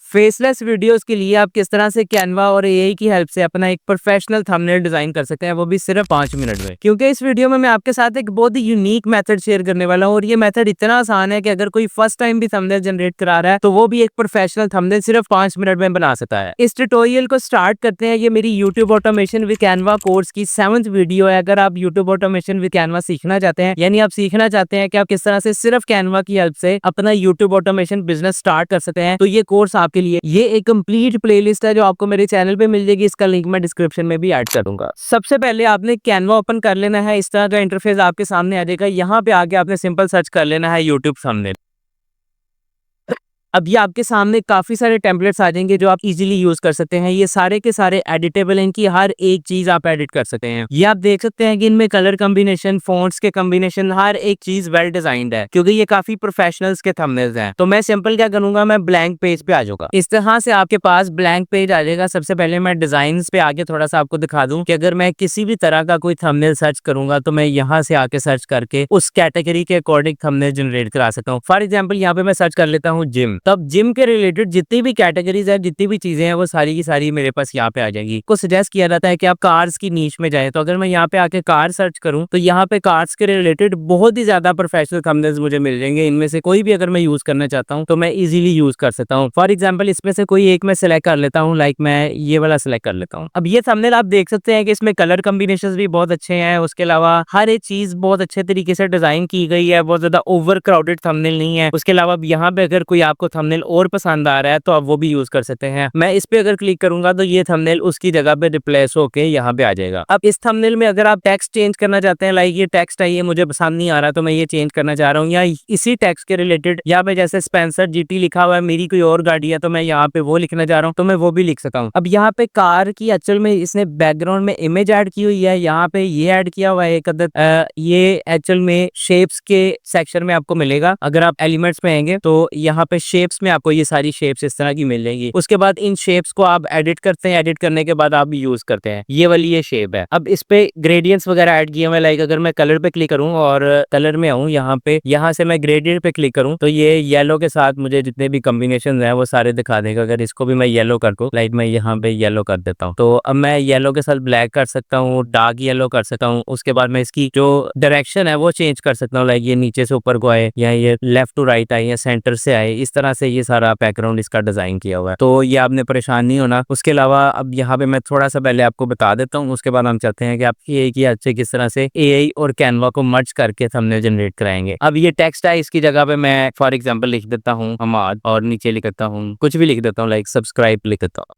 Faceless videos के लिए आप किस तरह से कैनवा और एआई की हेल्प से अपना एक प्रोफेशनल थंबनेल डिजाइन कर सकते हैं, वो भी सिर्फ 5 मिनट में। क्योंकि इस वीडियो में मैं आपके साथ एक बहुत ही यूनिक मेथड शेयर करने वाला हूँ और ये मेथड इतना आसान है कि अगर कोई फर्स्ट टाइम भी थंबनेल जनरेट करा रहा है तो वो भी एक प्रोफेशनल थंबनेल सिर्फ 5 मिनट में बना सकता है। इस ट्यूटोरियल को स्टार्ट करते हैं। ये मेरी YouTube automation with Canva course की 7th वीडियो है। अगर आप यूट्यूब ऑटोमेशन विद कैनवा सीखना चाहते हैं, यानी आप सीखना चाहते हैं कि आप किस तरह से सिर्फ कैनवा की हेल्प से अपना यूट्यूब ऑटोमेशन बिजनेस स्टार्ट कर सकते हैं, तो ये कोर्स आपके लिए। ये एक कंप्लीट प्लेलिस्ट है जो आपको मेरे चैनल पे मिल जाएगी। इसका लिंक मैं डिस्क्रिप्शन में भी ऐड कर दूंगा। सबसे पहले आपने कैनवा ओपन कर लेना है। इस तरह का इंटरफेस आपके सामने आ जाएगा। यहाँ पे आके आपने सिंपल सर्च कर लेना है यूट्यूब थंबनेल। अब ये आपके सामने काफी सारे टेम्पलेट्स आ जाएंगे जो आप इजीली यूज कर सकते हैं। ये सारे के सारे एडिटेबल हैं, इनकी हर एक चीज आप एडिट कर सकते हैं। ये आप देख सकते हैं कि इनमें कलर कॉम्बिनेशन, फॉन्ट्स के कॉम्बिनेशन, हर एक चीज वेल डिजाइंड है क्योंकि ये काफी प्रोफेशनल्स के थंबनेल्स हैं। तो मैं सिंपल क्या करूंगा, मैं ब्लैंक पेज पे आ जाऊंगा। इस तरह से आपके पास ब्लैंक पेज आ जाएगा। सबसे पहले मैं डिजाइन पे आगे थोड़ा सा आपको दिखा दूं कि अगर मैं किसी भी तरह का कोई थंबनेल सर्च करूंगा तो मैं यहाँ से आके सर्च करके उस कैटेगरी के अकॉर्डिंग थंबनेल जनरेट करा सकता हूँ। फॉर एग्जाम्पल यहाँ पे मैं सर्च कर लेता हूँ जिम। तब जिम के रिलेटेड जितनी भी कैटेगरीज है, जितनी भी चीजें हैं, वो सारी की सारी मेरे पास यहाँ पे आ जाएगी। को सजेस्ट किया जाता है कि आप कार्स की नीश में जाएं। तो अगर मैं यहाँ पे आके कार सर्च करूं तो यहाँ पे कार्स के रिलेटेड बहुत ही ज्यादा प्रोफेशनल थंबनेल्स मुझे मिल जाएंगे। इनमें से कोई भी अगर मैं यूज करना चाहता हूँ तो मैं इजीली यूज कर सकता हूँ। फॉर एग्जाम्पल इसमें से कोई एक मैं सिलेक्ट कर लेता हूँ, लाइक मैं ये वाला सिलेक्ट कर लेता हूँ। अब ये थंबनेल आप देख सकते हैं कि इसमें कलर कॉम्बिनेशन भी बहुत अच्छे हैं। उसके अलावा हर एक चीज बहुत अच्छे तरीके से डिजाइन की गई है। बहुत ज्यादा ओवर क्राउडेड थंबनेल नहीं है। उसके अलावा यहाँ पे अगर कोई आपको थंबनेल और पसंद आ रहा है तो आप वो भी यूज कर सकते हैं। मैं इस पे अगर क्लिक करूंगा तो ये थंबनेल उसकी जगह पे रिप्लेस होके यहाँ पे आ जाएगा। अब इस थंबनेल में अगर आप टेक्स्ट चेंज करना चाहते हैं, लाइक ये टेक्स्ट है, ये मुझे पसंद नहीं आ रहा तो मैं ये चेंज करना चाह रहा हूँ, या इसी टेक्स्ट के रिलेटेड यहाँ पे जैसे स्पेंसर जीटी लिखा हुआ है, मेरी कोई और गाड़ी है तो मैं यहाँ पे वो लिखना चाह रहा हूँ तो मैं वो भी लिख सकता हूँ। अब यहाँ पे कार की एक्चुअल में इसने बैकग्राउंड में इमेज ऐड की हुई है। यहाँ पे ये ऐड किया हुआ है एक अदद, ये एक्चुअल में शेप्स के सेक्शन में आपको मिलेगा। अगर आप एलिमेंट्स में आएंगे तो यहाँ पे शेप्स में आपको ये सारी शेप्स इस तरह की मिल जाएगी। उसके बाद इन शेप्स को आप एडिट करते हैं। एडिट करने के बाद आप यूज करते हैं। ये वाली ये शेप है। अब इस पे ग्रेडियंट्स वगैरह ऐड किए हुए, लाइक अगर मैं कलर पे क्लिक करूं और कलर में आऊं यहाँ पे, यहाँ से मैं ग्रेडियंट पे क्लिक करूं तो ये येलो के साथ मुझे जितने भी कॉम्बिनेशन है वो सारे दिखा देगा। अगर इसको भी मैं येलो कर दूं, लाइक मैं यहाँ पे येलो कर देता हूँ, तो अब मैं येलो के साथ ब्लैक कर सकता हूँ, डार्क येलो कर सकता हूँ। उसके बाद मैं इसकी जो डायरेक्शन है वो चेंज कर सकता हूँ, लाइक ये नीचे से ऊपर को आए या ये लेफ्ट टू राइट आए या सेंटर से आए। इस तरह से ये सारा बैकग्राउंड इसका डिजाइन किया हुआ है, तो ये आपने परेशान नहीं होना। उसके अलावा अब यहाँ पे मैं थोड़ा सा पहले आपको बता देता हूँ, उसके बाद हम चाहते हैं कि आप एआई की हेल्प से किस तरह से एआई और कैनवा को मर्ज करके थंबनेल जनरेट कराएंगे। अब ये टेक्स्ट है, इसकी जगह पे मैं फॉर एग्जांपल लिख देता हूँ हमाद, और नीचे लिख देता हूँ कुछ भी लिख देता हूँ, लाइक सब्सक्राइब लिख देता हूँ।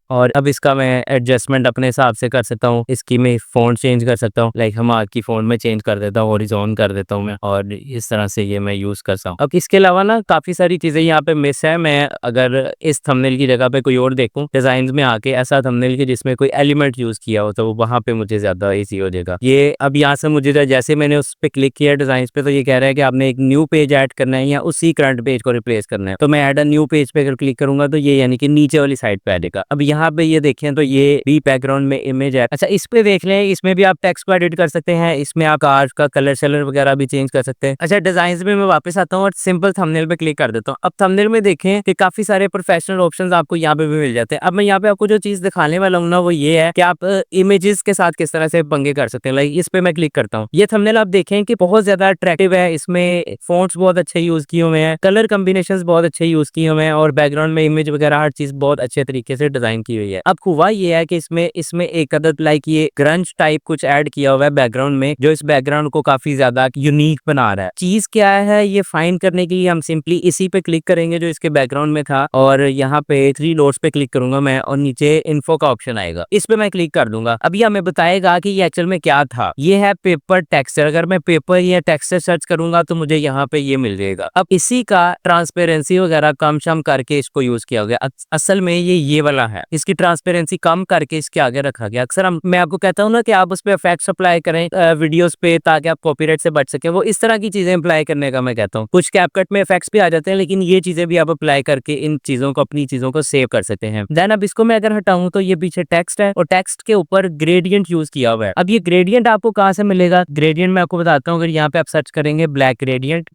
और अब इसका मैं एडजस्टमेंट अपने हिसाब से कर सकता हूँ। इसकी मैं फ़ॉन्ट चेंज कर सकता हूँ, लाइक हम की फ़ॉन्ट में चेंज कर देता हूँ, हॉरिज़ॉन कर देता हूँ मैं, और इस तरह से ये मैं यूज़ करता हूँ। अब इसके अलावा ना काफ़ी सारी चीज़ें यहाँ पे मिस है। मैं अगर इस थंबनेल की जगह पे कोई और देखूँ डिज़ाइन में आके, ऐसा थंबनेल की जिसमें कोई एलिमेंट यूज़ किया हो, तो वहाँ पे मुझे ज़्यादा ईजी हो जाएगा। ये अब यहाँ से मुझे जैसे मैंने उस पर क्लिक किया डिज़ाइन पे, तो ये कह रहा है कि आपने एक न्यू पेज ऐड करना है या उसी करंट पेज को रिप्लेस करना है। तो मैं ऐड अ न्यू पेज पे अगर क्लिक करूंगा तो ये यानी कि नीचे वाली साइड पे आ जाएगा। अब यहाँ पे ये देखें तो ये भी बैकग्राउंड में इमेज है। अच्छा, इस पे देख लें, इसमें भी आप टेक्स्ट को एडिट कर सकते हैं। इसमें आप कार का कलर शलर वगैरह भी चेंज कर सकते हैं। अच्छा, डिजाइन में मैं वापस आता हूँ और सिंपल थंबनेल पे क्लिक कर देता हूँ। अब थंबनेल में देखें कि काफी सारे प्रोफेशनल ऑप्शंस आपको यहाँ पे भी मिल जाते हैं। अब मैं यहाँ पे आपको जो चीज दिखाने वाला हूँ ना, वो ये है कि आप इमेजेस के साथ किस तरह से पंगे कर सकते हैं। लाइक इस पे मैं क्लिक करता हूँ, ये थंबनेल आप देखें कि बहुत ज्यादा अट्रैक्टिव है। इसमें फॉन्ट्स बहुत अच्छे यूज किए हुए हैं, कलर कॉम्बिनेशन बहुत अच्छे यूज किए हुए हैं, और बैकग्राउंड में इमेज वगैरह हर चीज बहुत अच्छे तरीके से डिजाइन की हुई है। अब हुआ ये है कि इसमें एक अदद लाइक ये ग्रंज टाइप कुछ ऐड किया हुआ है बैकग्राउंड में, जो इस बैकग्राउंड को काफी ज्यादा यूनिक बना रहा है। चीज क्या है, ये फाइंड करने के लिए हम सिंपली इसी पे क्लिक करेंगे जो इसके बैकग्राउंड में था, और यहाँ पे 3 डॉट्स पे क्लिक करूंगा मैं, और नीचे इन्फो का ऑप्शन आएगा, इस पे मैं क्लिक कर दूंगा। अभी हमें बताएगा कि ये एक्चुअल में क्या था। ये है पेपर टेक्सचर। अगर मैं पेपर या टेक्सचर सर्च करूंगा तो मुझे यहाँ पे ये मिल जाएगा। अब इसी का ट्रांसपेरेंसी वगैरह कम शम करके इसको यूज किया गया। असल में ये वाला है, इसकी ट्रांसपेरेंसी कम करके इसके आगे रखा गया। अक्सर मैं आपको कहता हूँ ना कि आप उस पर इफेक्ट्स अप्लाई करें वीडियोस पे, ताकि आप कॉपीराइट से बच सके। वो इस तरह की चीजें अप्लाई करने का मैं कहता हूँ। कुछ कैपकट में इफेक्ट्स भी आ जाते हैं, लेकिन ये चीजें भी आप अप्लाई करके इन चीजों को, अपनी चीजों को सेव कर सकते हैं। देन अब इसको मैं अगर हटाऊं तो ये पीछे टेक्स्ट है, और टेक्स्ट के ऊपर ग्रेडियंट यूज किया हुआ है। अब ये ग्रेडियंट आपको कहाँ से मिलेगा? ग्रेडियंट मैं आपको बताता हूँ। अगर यहाँ पे आप सर्च करेंगे ब्लैक ग्रेडियंट,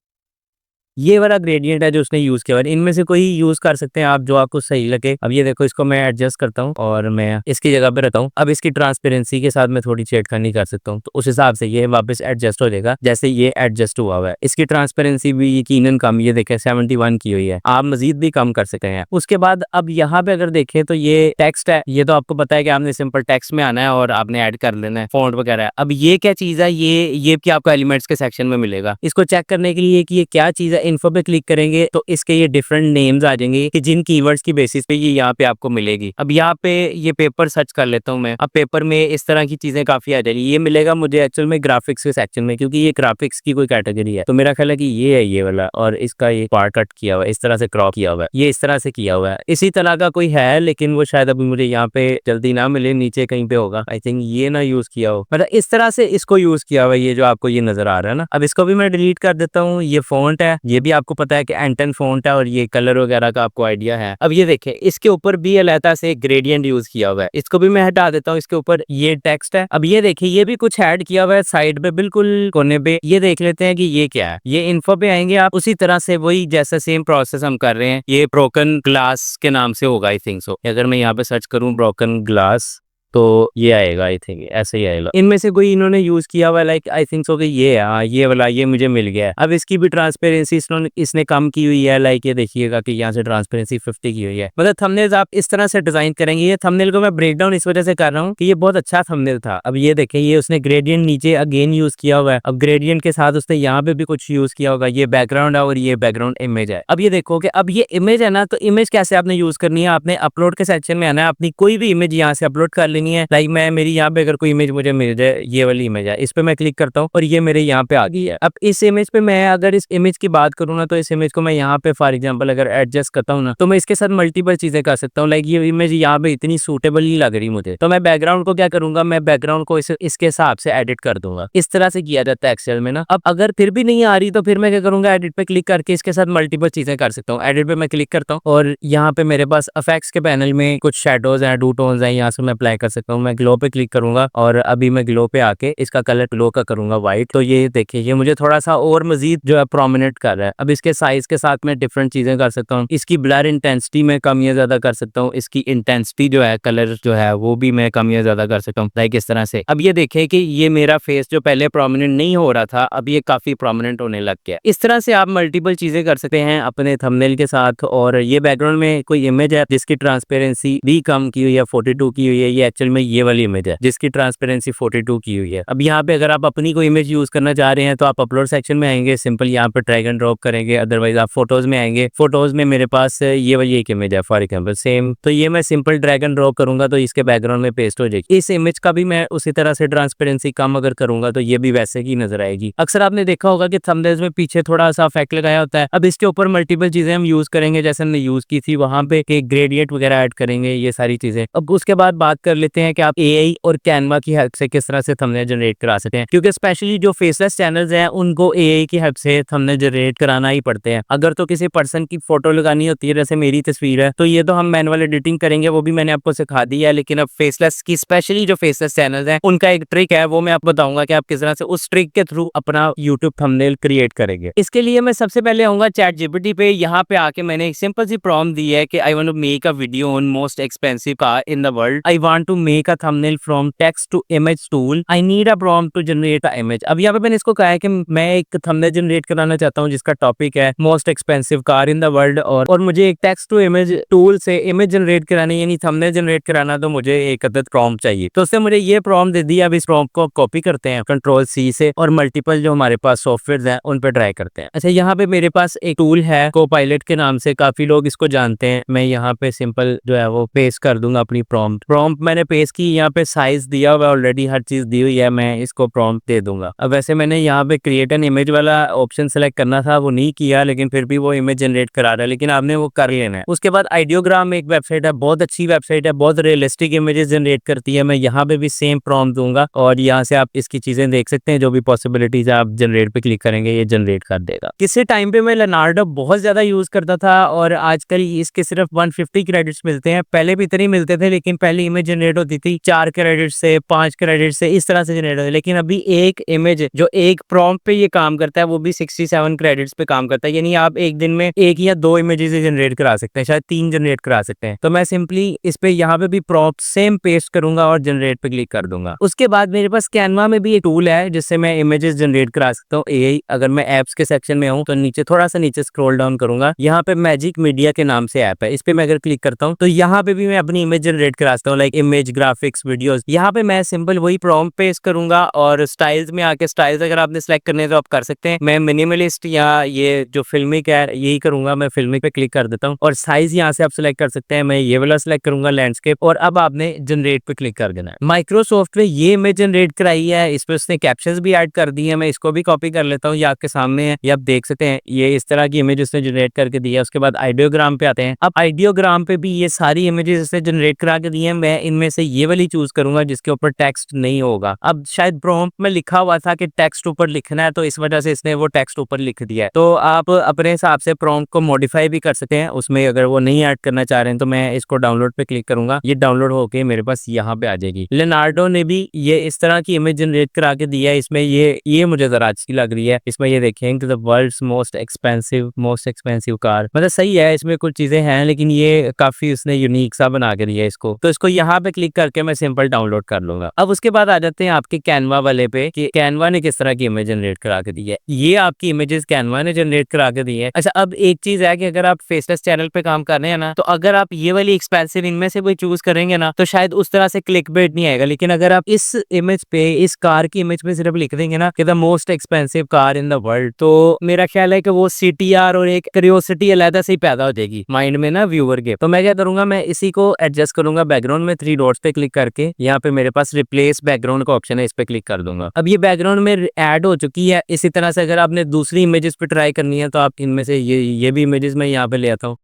ये वाला ग्रेडियंट है जो उसने यूज किया है। इनमें से कोई यूज कर सकते हैं आप, जो आपको सही लगे। अब ये देखो, इसको मैं एडजस्ट करता हूँ और मैं इसकी जगह पे रहता हूँ। अब इसकी ट्रांसपेरेंसी के साथ मैं थोड़ी छेड़खानी कर सकता हूँ, तो उस हिसाब से ये वापस एडजस्ट हो जाएगा जैसे ये एडजस्ट हुआ है। इसकी ट्रांसपेरेंसी भी यकीनन कम, ये देखें 71 की हुई है, आप मजीद भी कम कर सकते हैं। उसके बाद अब यहाँ पे अगर देखें तो ये टेक्स्ट है, ये तो आपको पता है कि आपने सिंपल टेक्स्ट में आना है और आपने ऐड कर लेना है फॉन्ट वगैरह। अब ये क्या चीज है, ये भी आपको एलिमेंट्स के सेक्शन में मिलेगा। इसको चेक करने के लिए कि ये क्या चीज है, इन्फो पे क्लिक करेंगे तो इसके ये डिफरेंट नेम्स आ जाएंगे कि जिन कीवर्ड्स की बेसिस पे ये यहाँ पे आपको मिलेगी। अब यहाँ पे ये पेपर सर्च कर लेता हूँ मैं। अब पेपर में इस तरह की चीजें काफी आ जाएगी। ये मिलेगा मुझे एक्चुअल में ग्राफिक्स के सेक्शन में, क्योंकि ये ग्राफिक्स की कोई कैटेगरी है। तो मेरा ख्याल है कि ये है ये वाला, और इसका ये पार्ट कट किया हुआ है, इस तरह से क्रॉप किया हुआ है, ये इस तरह से किया हुआ है। इसी तरह का कोई है लेकिन वो शायद अभी मुझे यहाँ पे जल्दी ना मिले, नीचे कहीं पे होगा। आई थिंक ये ना यूज किया हो, मतलब इस तरह से इसको यूज किया हुआ है, ये जो आपको ये नजर आ रहा है ना। अब इसको भी मैं डिलीट कर देता हूँ। ये फॉन्ट है, ये भी आपको पता है कि एंटन फॉन्ट है, और ये कलर वगैरह का आपको आइडिया है। अब ये देखें, इसके ऊपर भी अलहदा से ग्रेडियंट यूज किया हुआ है, इसको भी मैं हटा देता हूँ। इसके ऊपर ये टेक्स्ट है। अब ये देखिए, ये भी कुछ ऐड किया हुआ है साइड पे, बिल्कुल कोने पे। ये देख लेते हैं कि ये क्या है। ये इन्फो पे आएंगे आप, उसी तरह से वही जैसा सेम प्रोसेस हम कर रहे हैं। ये ब्रोकन ग्लास के नाम से होगा आई थिंक सो। अगर मैं यहाँ पे सर्च करूँ ब्रोकन ग्लास तो ये आएगा, आई थिंक ऐसे ही आएगा। इनमें से कोई इन्होंने यूज किया हुआ, लाइक आई थिंक सो कि ये ये वाला ये मुझे मिल गया है। अब इसकी भी ट्रांसपेरेंसी इसने कम की हुई है। लाइक ये देखिएगा कि यहाँ से ट्रांसपेरेंसी 50 की हुई है। मतलब थंबनेल्स आप इस तरह से डिजाइन करेंगे। ये थंबनेल को मैं ब्रेक डाउन इस वजह से कर रहा हूँ कि ये बहुत अच्छा थंबनेल था। अब ये देखें, ये उसने ग्रेडियंट नीचे अगेन यूज किया हुआ है। अब ग्रेडियंट के साथ उसने यहाँ पे भी कुछ यूज किया होगा। ये बैकग्राउंड है और ये बैकग्राउंड इमेज है। अब ये देखो कि अब ये इमेज है ना, तो इमेज कैसे आपने यूज करनी है, आपने अपलोड के सेक्शन में आना है, अपनी कोई भी इमेज यहाँ से अपलोड कर लेनी है। लाइक मैं मेरी यहाँ पे अगर कोई इमेज मुझे मिल जाए, ये वाली इमेज है, इस पे मैं क्लिक करता हूँ और ये मेरे यहाँ पे आ गई है। अब इस इमेज पे मैं अगर इस इमेज की बात करूँ ना, तो इस इमेज को मैं यहाँ पे फॉर एग्जांपल अगर एडजस्ट करता हूँ ना, तो मैं इसके साथ मल्टीपल चीजें कर सकता हूँ। लाइक ये इमेज यहाँ पे इतनी सूटेबल नहीं लग रही मुझे, तो मैं बैकग्राउंड को क्या करूंगा, मैं बैकग्राउंड को इसके हिसाब से एडिट कर दूंगा। इस तरह से किया जाता है एक्सेल में ना। अब अगर फिर भी नहीं आ रही तो फिर मैं क्या करूंगा, एडिट पे क्लिक करके इसके साथ मल्टीपल चीजें कर सकता हूँ। एडिट पे मैं क्लिक करता हूँ और यहाँ पे मेरे पास इफेक्ट्स के पैनल में कुछ शेडोज हैं, डू टोन्स हैं, यहाँ से मैं अप्लाई कर सकता हूँ। मैं ग्लो पे क्लिक करूंगा और अभी मैं ग्लो पे आके इसका कलर ग्लो का करूंगा व्हाइट। तो ये देखिए, ये मुझे थोड़ा सा और मजीद जो है प्रोमिनेंट कर रहा है। अब इसके साइज के साथ मैं डिफरेंट चीजें कर सकता हूँ। इसकी ब्लर इंटेंसिटी में कम या ज्यादा कर सकता हूँ। इसकी इंटेंसिटी जो है, कलर जो है, वो भी मैं कम या ज्यादा कर सकता हूँ, लाइक इस तरह से। अब ये देखें कि ये मेरा फेस जो पहले प्रोमिनेंट नहीं हो रहा था, अब ये काफी प्रोमिनेंट होने लग गया। इस तरह से आप मल्टीपल चीजें कर सकते हैं अपने थंबनेल के साथ। और ये बैकग्राउंड में कोई इमेज है जिसकी ट्रांसपेरेंसी भी कम की हुई है, 42 की हुई है। ये एक्चुअल में ये वाली इमेज है जिसकी ट्रांसपेरेंसी 42 की हुई है। अब यहाँ पे अगर आप अपनी कोई इमेज यूज करना चाह रहे हैं तो आप अपलोड सेक्शन में आएंगे, सिंपल यहाँ पे ड्रैग एंड ड्रॉप करेंगे। अदरवाइज आप फोटोज में आएंगे, फोटोज में मेरे पास ये वाली एक इमेज है फॉर एग्जांपल सेम, तो ये मैं सिंपल ड्रैग एंड ड्रॉप करूंगा तो इसके बैकग्राउंड में पेस्ट हो जाएगी। इस इमेज का भी मैं उसी तरह से ट्रांसपेरेंसी कम अगर करूंगा तो ये भी वैसे ही नजर आएगी। अक्सर आपने देखा होगा कि थंबनेल्स में पीछे थोड़ा सा इफेक्ट लगाया होता है। अब इसके ऊपर मल्टीपल चीजें हम यूज करेंगे, जैसे हमने यूज की थी वहां पे कि ग्रेडियंट वगैरह ऐड करेंगे, ये सारी चीजें। अब उसके बाद बात कर लेते हैं कि आप एआई और कैनवा की हेल्प से किस तरह से थंबनेल जनरेट करा सकते हैं, क्योंकि स्पेशली जो फेसलेस चैनल्स हैं उनको एआई की हेल्प से थंबनेल जनरेट कराना ही पड़ते हैं। अगर तो किसी पर्सन की फोटो लगानी होती है, जैसे मेरी तस्वीर है, तो ये तो हम मैनुअल एडिटिंग करेंगे, वो भी मैंने आपको सिखा दी है। लेकिन अब फेसलेस की स्पेशली जो फेसलेस चैनल्स हैं उनका एक ट्रिक है, वो मैं आपको बताऊंगा कि आप किस तरह से उस ट्रिक के थ्रू अपना यूट्यूब थंबनेल क्रिएट करेंगे। इसके लिए मैं सबसे पहले आऊंगा चैट जीपीटी पे। यहाँ पे आके मैंने एक सिंपल सी प्रॉम्प्ट दी है कि I want to make a video on most expensive car in the world, I want to make a thumbnail from text to image tool, I need a prompt to generate a image. अब यहाँ पे मैंने इसको कहा है कि मैं एक थंबनेल जनरेट कराना चाहता हूँ जिसका टॉपिक है most expensive car in the world, और मुझे एक टेक्स्ट टू इमेज टूल से इमेज जनरेट करानी यानी थंबनेल जनरेट कराना, तो मुझे एक अदद प्रॉम्प्ट चाहिए। तो उसने मुझे ये प्रॉम्प्ट दे दिया। अब इस प्रॉम्प्ट को कॉपी करते हैं कंट्रोल सी से और मल्टीपल जो हमारे पास सॉफ्टवेयर हैं उन पर ट्राई करते हैं। अच्छा, यहाँ पे मेरे पास एक टूल है कोपायलट के नाम से, काफी लोग इसको जानते हैं। मैं यहाँ पे सिंपल जो है वो पेस्ट कर दूंगा अपनी प्रॉम्प्ट मैंने पेस्ट की। यहाँ पे साइज दिया हुआ ऑलरेडी, हर चीज दी हुई है, मैं इसको प्रॉम्प्ट दे दूंगा। अब वैसे मैंने यहाँ पे क्रिएट एन इमेज वाला ऑप्शन सेलेक्ट करना था, वो नहीं किया, लेकिन फिर भी वो इमेज जनरेट करा रहा है, लेकिन आपने वो कर लेना है। उसके बाद आइडियोग्राम एक वेबसाइट है, बहुत अच्छी वेबसाइट है, बहुत रियलिस्टिक इमेजेस जनरेट करती है। मैं यहाँ पे भी सेम प्रॉम्प्ट दूंगा और यहाँ से आप इसकी चीजें देख सकते हैं, जो भी पॉसिबिलिटीज है, आप जनरेट पे क्लिक करेंगे ये जनरेट कर देगा। किसी टाइम पे मैं लेनार्डो बहुत ज्यादा यूज करता था और आजकल इसके सिर्फ 150 क्रेडिट्स मिलते हैं। पहले भी इतने मिलते थे, लेकिन पहले इमेज जनरेट जनरेट होती थी 4 क्रेडिट से, 5 क्रेडिट से, इस तरह से जनरेट होती है। लेकिन अभी एक इमेज जो एक प्रॉम्प्ट पे ये काम करता है वो भी 67 क्रेडिट्स पे काम करता है। यानी आप एक दिन में 1 या 2 इमेजेस जनरेट करा सकते हैं, शायद 3 जनरेट करा सकते हैं। तो मैं सिंपली इस पे यहाँ पे भी प्रॉम्प्ट सेम पेस्ट करूंगा और जनरेट पे क्लिक कर दूंगा। उसके बाद मेरे पास कैनवा में भी एक टूल है जिससे मैं इमेजेस जनरेट करा सकता हूँ। एआई, अगर मैं एप्स के सेक्शन में हूँ तो नीचे थोड़ा सा नीचे स्क्रॉल डाउन करूंगा, यहाँ पे मैजिक मीडिया के नाम से ऐप है, इस पे मैं अगर क्लिक करता हूँ तो यहाँ पे भी मैं अपनी इमेज जनरेट करा सकता हूँ, लाइक इमेज, ग्राफिक्स, वीडियोस। यहाँ पे मैं सिंपल वही प्रॉम्प्ट पेस्ट करूंगा और स्टाइल्स में आके स्टाइल्स अगर आपने सेलेक्ट करने हैं तो आप कर सकते हैं। मैं मिनिमलिस्ट या ये जो फिल्मिक है यही करूंगा, मैं फिल्मिक पे क्लिक कर देता हूँ और साइज यहाँ से आप सिलेक्ट कर सकते हैं। मैं ये वाला सिलेक्ट करूंगा, लैंडस्केप, और अब आपने जनरेट पे क्लिक कर देना है। माइक्रोसॉफ्ट में ये इमेज जनरेट कराई है, इस पे उसने कैप्शंस भी ऐड कर दी है। मैं इसको भी कॉपी कर लेता हूँ, ये आपके सामने है, ये आप देख सकते हैं। ये इस तरह की इमेज उसने जनरेट करके दी है। उसके बाद आइडियोग्राम पे आते हैं। अब आइडियोग्राम पे भी ये सारी इमेजेस इसने जनरेट करा के दी है। मैं इनमें से ये वाली चूज करूंगा जिसके ऊपर टेक्स्ट नहीं होगा। अब शायद प्रॉम्प्ट में लिखा हुआ था कि टेक्स्ट ऊपर लिखना है, तो इस वजह से इसने वो टेक्स्ट ऊपर लिख दिया है। तो आप अपने हिसाब से प्रॉम्प्ट को मॉडिफाई भी कर सकते हैं उसमें, अगर वो नहीं ऐड करना चाह रहे हैं। तो मैं इसको डाउनलोड पे क्लिक करूंगा, ये डाउनलोड होके मेरे पास यहाँ पे आ जाएगी। लेनार्डो ने भी ये इस तरह की इमेज जनरेट करा के दिया है। इसमें ये मुझे जरा अच्छी लग रही है। इसमें ये देखें कि the world's most expensive car, मतलब सही है, इसमें कुछ चीजें हैं लेकिन ये काफी उसने यूनिक सा बना के दिया है इसको। तो इसको यहाँ पे क्लिक करके मैं सिंपल डाउनलोड कर लूंगा। अब उसके बाद आ जाते हैं आपके कैनवा वाले पे कि कैनवा ने किस तरह की इमेज जनरेट करा के दी है। ये आपकी इमेजेस कैनवा ने जनरेट करा के दी है। अच्छा, अब एक चीज है कि अगर आप फेसलेस चैनल पे काम कर रहे हैं ना, तो अगर आप ये वाली एक्सपेंसिव इनमें से कोई चूज करेंगे ना तो शायद उस तरह से क्लिक बेट नहीं आएगा। लेकिन अगर आप इस इमेज पे, इस कार की इमेज पे सिर्फ लिख देंगे ना कि the most expensive car in the world, तो मेरा ख्याल है कि वो सीटीआर और एक क्यूरियोसिटी अलग से ही पैदा हो जाएगी माइंड में ना व्यूअर के। तो मैं क्या करूंगा, मैं इसी को एडजस्ट करूंगा बैकग्राउंड में, 3 डॉट्स पे क्लिक करके यहाँ पे मेरे पास रिप्लेस बैकग्राउंड का ऑप्शन है, इस पे क्लिक कर दूंगा। अब ये बैकग्राउंड में ऐड हो चुकी है। इसी तरह से अगर आपने दूसरी इमेजेस पे ट्राई करनी है तो आप इनमें से ये भी इमेजेस मैं यहाँ पे ले आता हूँ,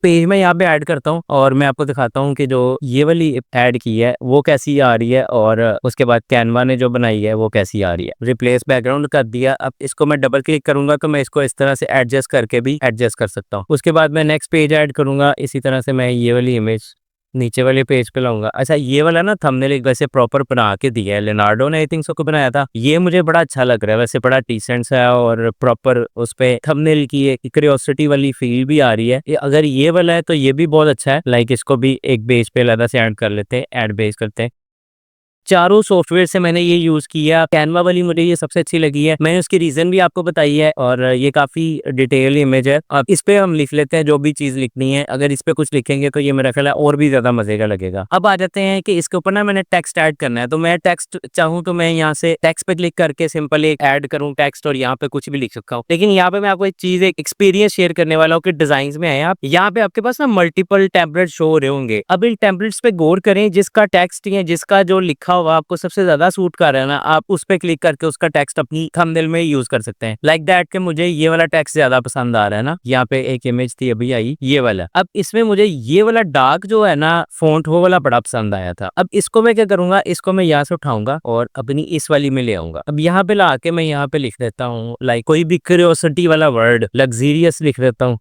पेज में यहाँ पे ऐड करता हूँ और मैं आपको दिखाता हूँ कि जो ये वाली ऐड की है वो कैसी आ रही है और उसके बाद कैनवा ने जो बनाई है वो कैसी आ रही है। रिप्लेस बैकग्राउंड कर दिया। अब इसको मैं डबल क्लिक करूंगा तो मैं इसको इस तरह से एडजस्ट करके भी एडजस्ट कर सकता हूँ। उसके बाद मैं नेक्स्ट पेज ऐड करूंगा। इसी तरह से मैं ये वाली इमेज नीचे वाले पेज पे लाऊंगा। अच्छा, ये वाला ना थंबनेल वैसे प्रॉपर बना के दिया है, लेनार्डो ने आई थिंक सो को बनाया था। ये मुझे बड़ा अच्छा लग रहा है, वैसे बड़ा डिसेंट सा है और प्रॉपर उस पे थंबनेल की एक क्यूरियोसिटी वाली फील भी आ रही है। अगर ये वाला है तो ये भी बहुत अच्छा है। लाइक इसको भी एक पेज पे अलग से ऐड कर लेते हैं, ऐड बेस करते हैं। चारों सॉफ्टवेयर से मैंने ये यूज किया, कैनवा वाली मुझे ये सबसे अच्छी लगी है। मैंने उसकी रीजन भी आपको बताई है और ये काफी डिटेल इमेज है। अब इस पे हम लिख लेते हैं जो भी चीज लिखनी है। अगर इस पे कुछ लिखेंगे तो ये मेरा ख्याल है और भी ज्यादा मजे का लगेगा। अब आ जाते हैं कि इसके ऊपर ना मैंने टेक्स्ट ऐड करना है। तो मैं टेक्स्ट चाहूँ तो मैं यहाँ से टेक्स्ट पे क्लिक करके सिंपल एक ऐड करूँ टेक्स्ट और यहाँ पे कुछ भी लिख सकता हूँ। लेकिन यहाँ पे मैं आपको एक चीज, एक एक्सपीरियंस शेयर करने वाला हूँ कि डिजाइन में आए आप, यहाँ पे आपके पास ना मल्टीपल टेम्पलेट शो हो रहे होंगे। अब इन टेम्पलेट्स पे गौर करें, जिसका टेक्स्ट या जिसका जो लिखा हुआ आपको सबसे ज्यादा सूट कर रहा है ना, आप उस पे क्लिक करके उसका टेक्स्ट अपनी थंबनेल में यूज कर सकते हैं। लाइक दैट के मुझे ये वाला टेक्स्ट ज्यादा पसंद आ रहा है ना। यहाँ पे एक इमेज थी अभी आई, ये वाला। अब इसमें मुझे ये वाला डार्क जो है ना फॉन्ट, वो वाला बड़ा पसंद आया था। अब इसको मैं क्या करूंगा, इसको मैं यहाँ से उठाऊंगा और अपनी इस वाली में ले आऊंगा। अब यहाँ पे ला के मैं यहाँ पे लिख देता हूँ लाइक कोई भी क्यूरियोसिटी वाला वर्ड, लग्जरियस लिख देता हूँ।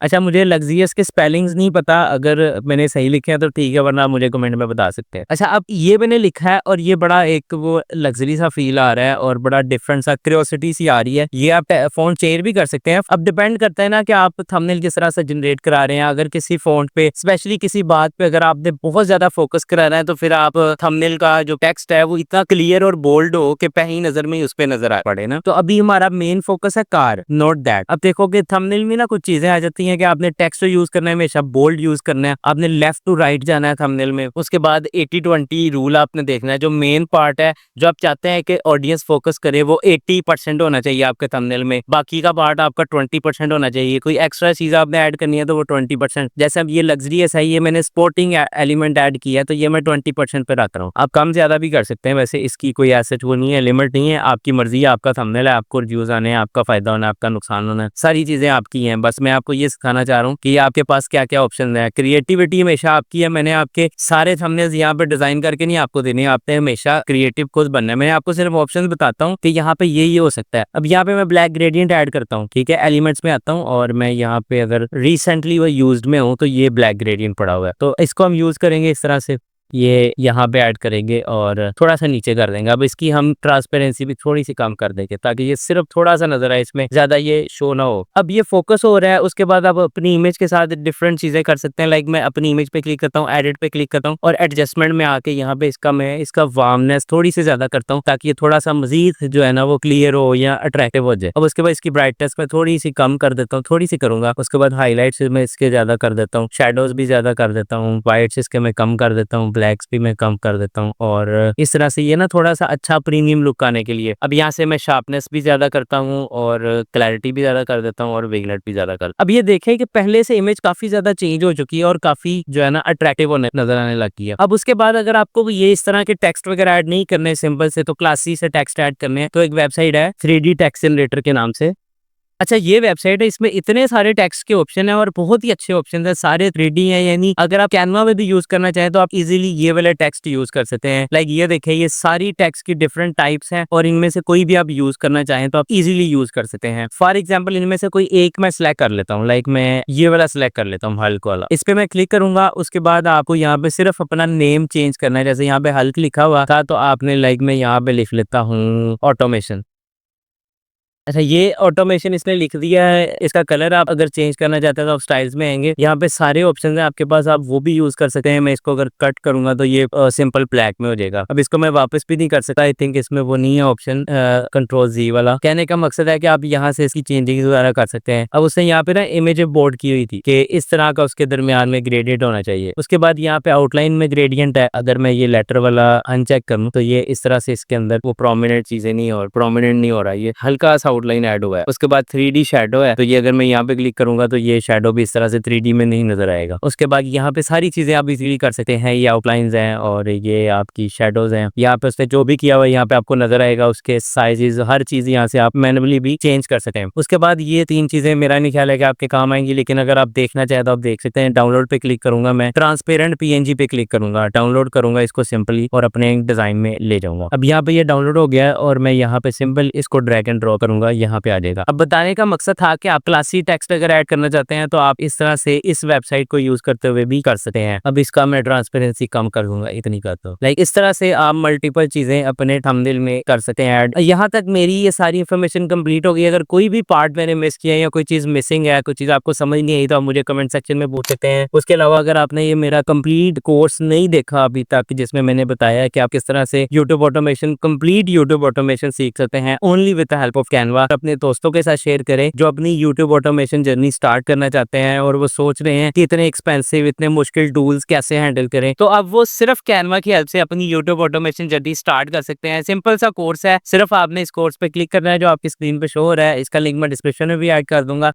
अच्छा, मुझे लग्जरियस के स्पेलिंग्स नहीं पता, अगर मैंने सही लिखे हैं तो ठीक है, वरना मुझे कमेंट में बता सकते हैं। अच्छा, अब ये मैंने लिखा है और ये बड़ा एक वो लग्जरी सा फील आ रहा है और बड़ा डिफरेंट सा क्यूरियोसिटी सी आ रही है। ये आप फॉन्ट चेंज भी कर सकते हैं। अब डिपेंड करता है ना कि आप थंबनेल किस तरह से जनरेट करा रहे हैं। अगर किसी फॉन्ट पे, स्पेशली किसी बात पे अगर आपने बहुत ज्यादा फोकस कराना है तो फिर आप थंबनेल का जो टेक्स्ट है वो इतना क्लियर और बोल्ड हो कि पहली नजर में ही उस पे नजर आ पड़े ना। तो अभी हमारा मेन फोकस है कार, नोट दैट। अब देखो कि थंबनेल में ना कुछ चीजें आ जाती है कि आपने टेक्स्ट यूज करना है, हमेशा बोल्ड यूज करना है, आपने लेफ्ट टू राइट जाना है थंबनेल में। उसके बाद 80-20 रूल आपने देखना है। जो मेन पार्ट है, जो आप चाहते हैं कि ऑडियंस फोकस करे, वो 80% होना चाहिए आपके थंबनेल में। बाकी का पार्ट आपका 20% होना चाहिए। कोई एक्स्ट्रा चीज आपने ऐड करनी है तो वो 20%। जैसे अब ये लग्जरियस है, ये मैंने स्पोर्टिंग एलिमेंट ऐड किया है तो ये मैं 20% पे रख रहा हूँ। आप कम ज्यादा भी कर सकते हैं, वैसे इसकी कोई ऐसा वो नहीं है, लिमिट नहीं है, आपकी मर्जी है, आपका थंबनेल है, आपको रिव्यूज आने हैं, आपका फायदा होना है, आपका नुकसान होना है, सारी चीजें आपकी हैं। बस मैं आपको ये सिखाना चाह रहा हूँ कि आपके पास क्या क्या ऑप्शन है। क्रिएटिविटी हमेशा आपकी है। मैंने आपके सारे थंबनेल्स यहाँ पे डिजाइन करके नहीं आपको देने, आपने हमेशा क्रिएटिव खुद बनना है। मैं आपको सिर्फ ऑप्शन बताता हूँ कि यहाँ पे ये हो सकता है। अब यहाँ पे मैं ब्लैक ग्रेडियंट ऐड करता हूँ, ठीक है, एलिमेंट्स में आता हूँ और मैं यहाँ पे अगर रिसेंटली वो यूज्ड में हूँ तो ये ब्लैक ग्रेडियंट पड़ा हुआ है, तो इसको हम यूज करेंगे इस तरह से। ये यहाँ पे ऐड करेंगे और थोड़ा सा नीचे कर देंगे। अब इसकी हम ट्रांसपेरेंसी भी थोड़ी सी कम कर देंगे ताकि ये सिर्फ थोड़ा सा नजर आए, इसमें ज्यादा ये शो ना हो। अब ये फोकस हो रहा है, उसके बाद आप अपनी इमेज के साथ डिफरेंट चीजें कर सकते हैं। लाइक मैं अपनी इमेज पे क्लिक करता हूँ, एडिट पे क्लिक करता हूँ और एडजस्टमेंट में आके यहाँ पे इसका वार्मनेस थोड़ी सी ज्यादा करता हूँ ताकि ये थोड़ा सा मजीद जो है ना वो क्लियर हो या अट्रैक्टिव हो जाए। अब उसके बाद इसकी ब्राइटनेस में थोड़ी सी कम कर देता हूँ, थोड़ी सी करूंगा। उसके बाद हाईलाइट्स में इसके ज्यादा कर देता हूँ, शेडोज भी ज्यादा कर देता हूँ, व्हाइट्स इसके मैं कम कर देता हूँ, ब्लैक्स भी मैं कम कर देता हूँ और इस तरह से ये ना थोड़ा सा अच्छा प्रीमियम लुक आने के लिए। अब यहाँ से मैं शार्पनेस भी ज्यादा करता हूँ और क्लैरिटी भी ज्यादा कर देता हूँ और विगनेट भी ज्यादा कर। अब ये देखें कि पहले से इमेज काफी ज्यादा चेंज हो चुकी है और काफी जो है ना अट्रैक्टिव होने नजर आने लगी है। अब उसके बाद अगर आपको ये इस तरह के टेक्स्ट वगैरह ऐड नहीं करने सिंपल से, तो क्लासी से टेक्स्ट ऐड करने हैं, तो एक वेबसाइट है 3D टेक्स्ट जनरेटर के नाम से। अच्छा, ये वेबसाइट है, इसमें इतने सारे टेक्स्ट के ऑप्शन है और बहुत ही अच्छे ऑप्शन है, सारे 3D हैं। यानी अगर आप कैनवा में भी यूज करना चाहें तो आप इजीली ये वाले टेक्स्ट यूज कर सकते हैं। लाइक ये देखें, ये सारी टेक्स्ट की डिफरेंट टाइप्स हैं और इनमें से कोई भी आप यूज करना चाहें तो आप इजीली यूज कर सकते हैं। फॉर एग्जाम्पल इनमें से कोई एक मैं सिलेक्ट कर लेता हूँ। लाइक मैं ये वाला सिलेक्ट कर लेता हूँ, हल्क वाला। इस पे मैं क्लिक करूंगा, उसके बाद आपको यहाँ पे सिर्फ अपना नेम चेंज करना है। जैसे यहाँ पे हल्क लिखा हुआ था तो आपने लाइक मैं यहाँ पे लिख लेता हूँ ऑटोमेशन। अच्छा, ये ऑटोमेशन इसने लिख दिया है। इसका कलर आप अगर चेंज करना चाहते हैं तो आप स्टाइल्स में आएंगे, यहाँ पे सारे ऑप्शन हैं आपके पास, आप वो भी यूज कर सकते हैं। मैं इसको अगर कट करूंगा तो ये सिंपल ब्लैक में हो जाएगा। अब इसको मैं वापस भी नहीं कर सकता, आई थिंक इसमें वो नहीं है ऑप्शन कंट्रोल Z वाला। कहने का मकसद है कि आप यहाँ से इसकी चेंजिंग वगैरह कर सकते हैं। अब उसने यहाँ पे ना इमेज बोर्ड की हुई थी कि इस तरह का उसके दरमियान में ग्रेडियंट होना चाहिए। उसके बाद यहाँ पे आउटलाइन में ग्रेडियंट है। अगर मैं ये लेटर वाला अनचेक करूँ तो ये इस तरह से इसके अंदर वो प्रोमिनेंट चीजें नहीं और प्रोमिनेंट नहीं हो रहा है, ये हल्का सा आउटलाइन ऐड हुआ है। उसके बाद 3D शैडो है, तो ये अगर मैं यहाँ पे क्लिक करूंगा तो ये शैडो भी इस तरह से 3D में नहीं नजर आएगा। उसके बाद यहाँ पे सारी चीजें आप इजीली कर सकते हैं। ये आउटलाइंस हैं और ये आपकी शैडोज हैं। यहाँ पे उसने जो भी किया हुआ है यहाँ पे आपको नजर आएगा, उसके साइजेस हर चीज यहाँ से आप मैनुअली भी चेंज कर सकते हैं। उसके बाद ये 3 चीजें मेरा नहीं ख्याल है कि आपके काम आएंगी, लेकिन अगर आप देखना चाहे तो आप देख सकते हैं। डाउनलोड पे क्लिक करूंगा, मैं ट्रांसपेरेंट PNG पे क्लिक करूंगा, डाउनलोड करूंगा इसको सिंपली और अपने डिजाइन में ले जाऊंगा। अब यहाँ पे ये डाउनलोड हो गया है और मैं यहाँ पे सिंपल इसको ड्रैग एंड ड्रॉ करूंगा, यहाँ पे आ जाएगा। अब बताने का मकसद था कि आप क्लासी टेक्स्ट अगर ऐड करना चाहते हैं तो आप इस तरह से इस वेबसाइट को यूज करते हुए भी कर सकते हैं। अब इसका मैं ट्रांसपेरेंसी कम कर दूंगा, इतनी करता हूँ। लाइक इस तरह से आप मल्टीपल चीजें अपने थंबनेल में कर सकते हैं ऐड। यहाँ तक मेरी ये सारी इन्फॉर्मेशन कंप्लीट हो गई। अगर कोई भी पार्ट मैंने मिस किया है या कोई चीज मिसिंग है, कोई चीज आपको समझ नहीं आई तो आप मुझे कमेंट सेक्शन में पूछ सकते हैं। उसके अलावा अगर आपने ये मेरा कंप्लीट कोर्स नहीं देखा अभी तक, जिसमें मैंने बताया कि आप किस तरह से YouTube automation, complete YouTube automation सीख सकते हैं only with the help of Canva, अपने दोस्तों के साथ शेयर करें जो अपनी यूट्यूब ऑटोमेशन जर्नी स्टार्ट करना चाहते हैं और वो सोच रहे हैं कि इतने एक्सपेंसिव, इतने मुश्किल टूल्स कैसे हैंडल करें। तो अब वो सिर्फ कैनवा की हेल्प से अपनी यूट्यूब ऑटोमेशन जर्नी स्टार्ट कर सकते हैं। सिंपल सा कोर्स है, सिर्फ आपने इस कोर्स पे क्लिक करना है जो आपकी स्क्रीन पे शो हो रहा है। इसका लिंक मैं डिस्क्रिप्शन में भी ऐड कर दूंगा।